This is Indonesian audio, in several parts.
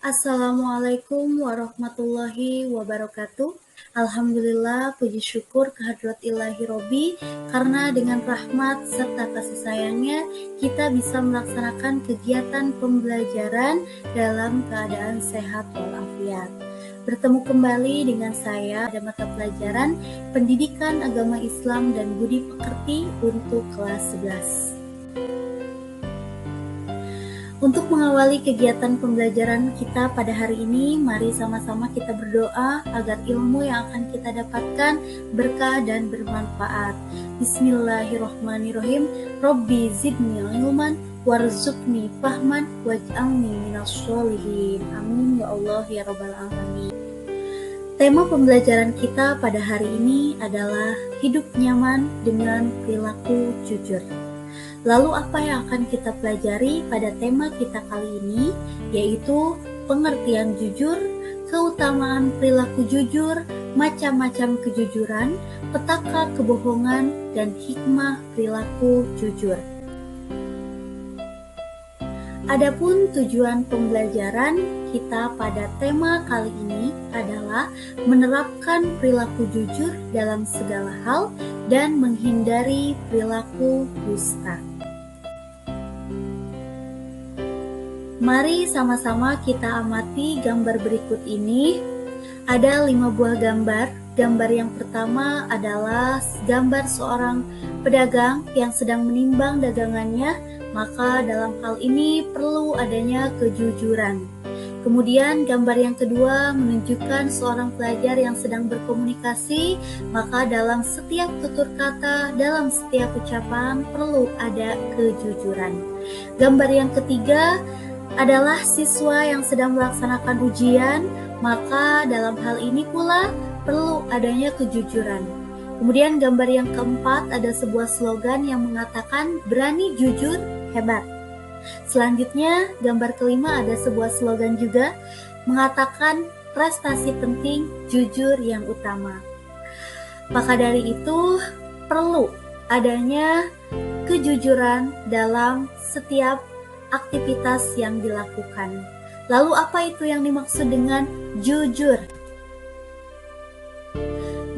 Assalamualaikum warahmatullahi wabarakatuh. Alhamdulillah, puji syukur kehadrat ilahi Robi, karena dengan rahmat serta kasih sayangnya, kita bisa melaksanakan kegiatan pembelajaran dalam keadaan sehat walafiat. Bertemu kembali dengan saya pada mata pelajaran Pendidikan Agama Islam dan Budi Pekerti untuk kelas 11. Untuk mengawali kegiatan pembelajaran kita pada hari ini, mari sama-sama kita berdoa agar ilmu yang akan kita dapatkan berkah dan bermanfaat. Bismillahirrahmanirrahim. Robbi zidni ilman warzuqni fahman waj'alni minas sholihin. Amin ya Allah ya Rabbal alamin. Tema pembelajaran kita pada hari ini adalah hidup nyaman dengan perilaku jujur. Lalu apa yang akan kita pelajari pada tema kita kali ini, yaitu pengertian jujur, keutamaan perilaku jujur, macam-macam kejujuran, petaka kebohongan, dan hikmah perilaku jujur. Adapun tujuan pembelajaran kita pada tema kali ini adalah menerapkan perilaku jujur dalam segala hal dan menghindari perilaku dusta. Mari sama-sama kita amati gambar berikut ini. Ada 5 buah gambar. Gambar yang pertama adalah gambar seorang pedagang yang sedang menimbang dagangannya, maka dalam hal ini perlu adanya kejujuran. Kemudian gambar yang kedua menunjukkan seorang pelajar yang sedang berkomunikasi, maka dalam setiap tutur kata, dalam setiap ucapan perlu ada kejujuran. Gambar yang ketiga adalah siswa yang sedang melaksanakan ujian, maka dalam hal ini pula perlu adanya kejujuran. Kemudian gambar yang keempat ada sebuah slogan yang mengatakan berani jujur hebat. Selanjutnya gambar kelima ada sebuah slogan juga mengatakan prestasi penting jujur yang utama. Maka dari itu perlu adanya kejujuran dalam setiap aktivitas yang dilakukan. Lalu apa itu yang dimaksud dengan jujur?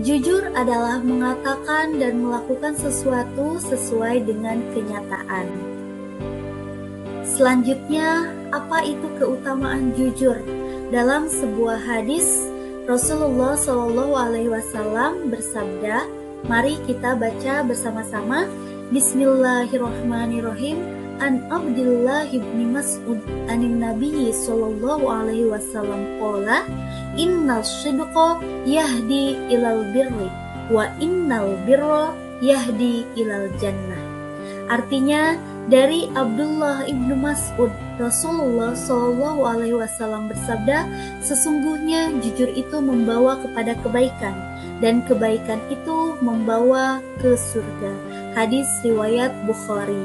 Jujur adalah mengatakan dan melakukan sesuatu sesuai dengan kenyataan. Selanjutnya, apa itu keutamaan jujur? Dalam sebuah hadis, Rasulullah SAW bersabda, mari kita baca bersama-sama. Bismillahirrahmanirrahim. An Abdullah ibn Mas'ud anin Nabi sallallahu alaihi wasallam qala innal sidqa yahdi ilal birri wa innal birra yahdi ilal jannah. Artinya dari Abdullah ibnu Mas'ud, Rasulullah sallallahu alaihi wasallam bersabda, sesungguhnya jujur itu membawa kepada kebaikan dan kebaikan itu membawa ke surga. Hadis riwayat Bukhari.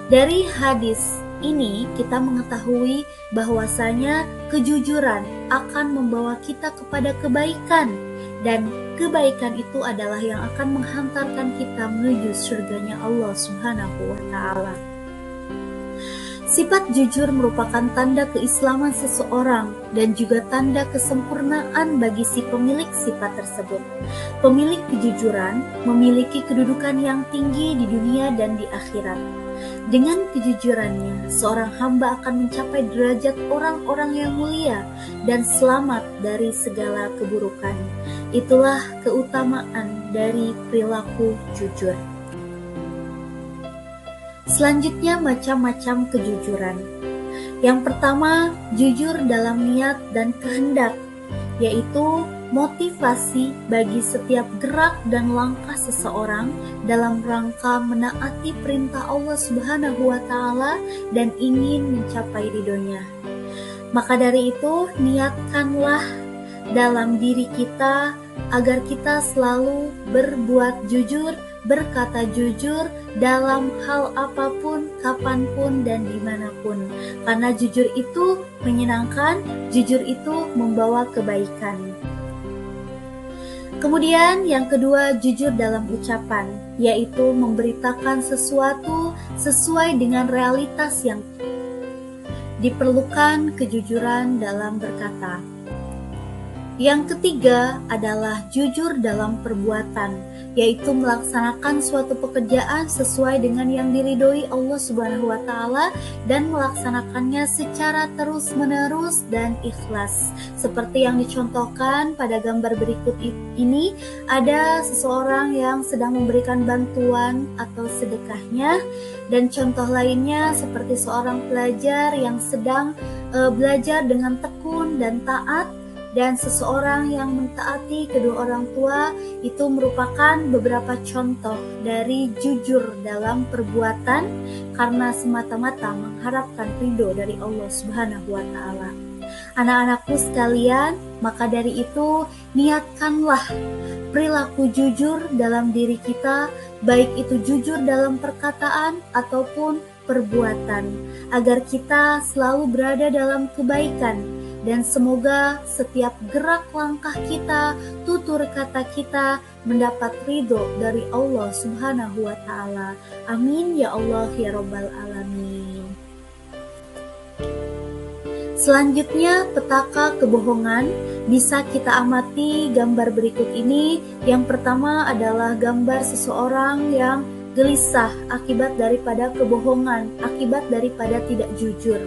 Dari hadis ini kita mengetahui bahwasanya kejujuran akan membawa kita kepada kebaikan dan kebaikan itu adalah yang akan menghantarkan kita menuju surganya Allah Subhanahu wa taala. Sifat jujur merupakan tanda keislaman seseorang dan juga tanda kesempurnaan bagi si pemilik sifat tersebut. Pemilik kejujuran memiliki kedudukan yang tinggi di dunia dan di akhirat. Dengan kejujurannya, seorang hamba akan mencapai derajat orang-orang yang mulia dan selamat dari segala keburukan. Itulah keutamaan dari perilaku jujur. Selanjutnya, macam-macam kejujuran. Yang pertama, jujur dalam niat dan kehendak, yaitu motivasi bagi setiap gerak dan langkah seseorang dalam rangka menaati perintah Allah Subhanahu wa taala dan ingin mencapai ridhonya. Maka dari itu, niatkanlah dalam diri kita agar kita selalu berbuat jujur, berkata jujur dalam hal apapun, kapanpun, dan dimanapun. Karena jujur itu menyenangkan, jujur itu membawa kebaikan. Kemudian yang kedua, jujur dalam ucapan, yaitu memberitakan sesuatu sesuai dengan realitas yang diperlukan kejujuran dalam berkata. Yang ketiga adalah jujur dalam perbuatan, yaitu melaksanakan suatu pekerjaan sesuai dengan yang diridhoi Allah Subhanahu wa Ta'ala dan melaksanakannya secara terus-menerus dan ikhlas. Seperti yang dicontohkan pada gambar berikut ini, ada seseorang yang sedang memberikan bantuan atau sedekahnya, dan contoh lainnya seperti seorang pelajar yang sedang belajar dengan tekun dan taat, dan seseorang yang mentaati kedua orang tua. Itu merupakan beberapa contoh dari jujur dalam perbuatan karena semata-mata mengharapkan ridho dari Allah Subhanahu wa Ta'ala. Anak-anakku sekalian, maka dari itu niatkanlah perilaku jujur dalam diri kita, baik itu jujur dalam perkataan ataupun perbuatan, agar kita selalu berada dalam kebaikan. Dan semoga setiap gerak langkah kita, tutur kata kita mendapat ridho dari Allah Subhanahu wa Ta'ala. Amin ya Allah ya Rabbal Alamin. Selanjutnya, petaka kebohongan bisa kita amati gambar berikut ini. Yang pertama adalah gambar seseorang yang gelisah akibat daripada kebohongan, akibat daripada tidak jujur.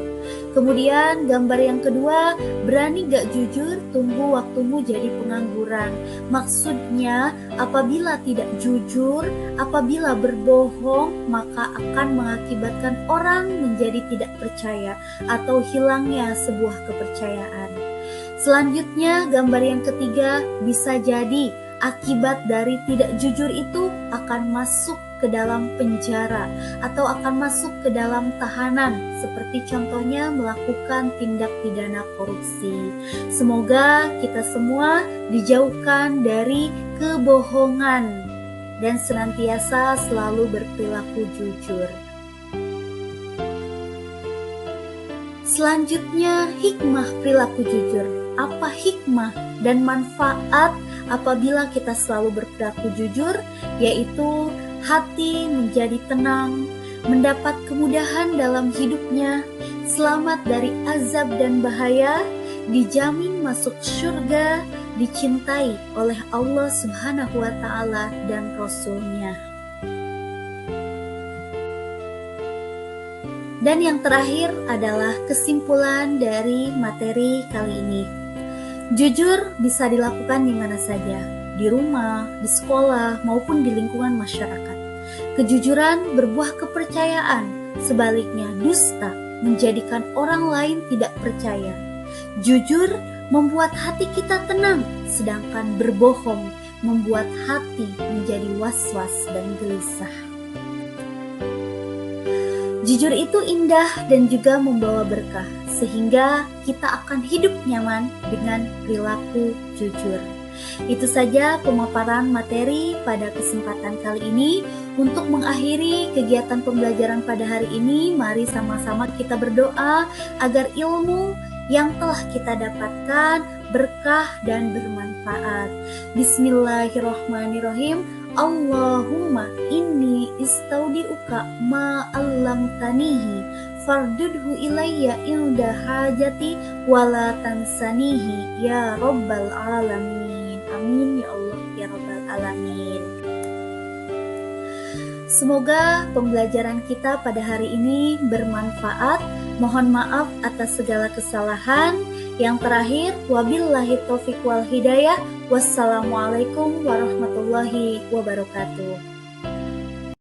Kemudian gambar yang kedua, berani gak jujur, tunggu waktumu jadi pengangguran. Maksudnya, apabila tidak jujur, apabila berbohong, maka akan mengakibatkan orang menjadi tidak percaya atau hilangnya sebuah kepercayaan. Selanjutnya, gambar yang ketiga, bisa jadi akibat dari tidak jujur itu akan masuk ke dalam penjara atau akan masuk ke dalam tahanan, seperti contohnya melakukan tindak pidana korupsi. Semoga kita semua dijauhkan dari kebohongan dan senantiasa selalu berperilaku jujur. Selanjutnya, hikmah perilaku jujur. Apa hikmah dan manfaat apabila kita selalu berperilaku jujur? Yaitu hati menjadi tenang, mendapat kemudahan dalam hidupnya, selamat dari azab dan bahaya, dijamin masuk surga, dicintai oleh Allah Subhanahu wa Ta'ala dan Rasul-Nya. Dan yang terakhir adalah kesimpulan dari materi kali ini. Jujur bisa dilakukan di mana saja, di rumah, di sekolah, maupun di lingkungan masyarakat. Kejujuran berbuah kepercayaan, sebaliknya dusta menjadikan orang lain tidak percaya. Jujur membuat hati kita tenang, sedangkan berbohong membuat hati menjadi was-was dan gelisah. Jujur itu indah dan juga membawa berkah, sehingga kita akan hidup nyaman dengan perilaku jujur. Itu saja pemaparan materi pada kesempatan kali ini. Untuk mengakhiri kegiatan pembelajaran pada hari ini, mari sama-sama kita berdoa agar ilmu yang telah kita dapatkan berkah dan bermanfaat. Bismillahirrahmanirrahim. Allahumma inni istaudi'uka ma'allamtanihi fardudhu ilayya inda hajati wala tansanihi ya Rabbal Alamin. Amin ya Allah ya Rabbal Alamin. Semoga pembelajaran kita pada hari ini bermanfaat. Mohon maaf atas segala kesalahan. Yang terakhir, wabillahi taufiq wal hidayah. Wassalamualaikum warahmatullahi wabarakatuh.